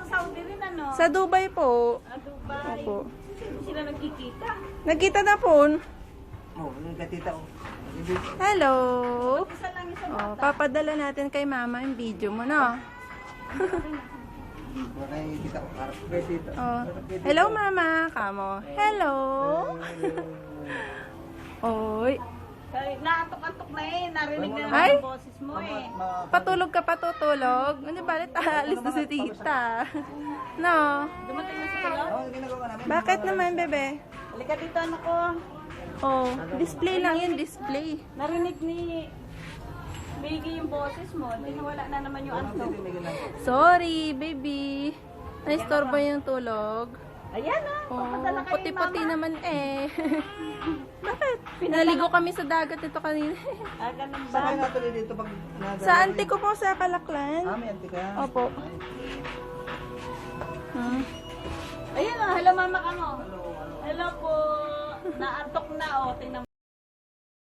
Saudi rin ano? Sa Dubai po. Dubai. Opo. Hindi sila nagkikita. Nagkita na po. Oh, nagkatita ko. Hello. Isa lang isang Oh, papadala natin kay mama yung video mo, no? Nakikita ko. Kaya Oh. Hello, mama. Kamo. Hello. Oy. Naantok-antok na eh. Narinig na Ay! yung boses mo eh. Patulog ka patutulog. Ano ba? Alis na si tita. No. Dumating na si Kulot. Oh, ginagawa namin. Bakit naman, bebe? Halika dito anak ko. Oh, display lang yun, display. Narinig ni Biggie yung boses mo. Hindi nawala na naman yung antok. Sorry, baby. Naistorbo yung tulog. Ayan ah. Oh, Papadala kayo puti-puti mama. naman eh. Bakit? Naligo kami sa dagat nito kanina. Ganun ba? Saan kayo natuloy dito pag Sa auntie ko po sa Kalaklan. may anti ka? Opo. Hmm. Ayan ah. Hello mama ka mo. Hello po. Naantok na oh. Tingnan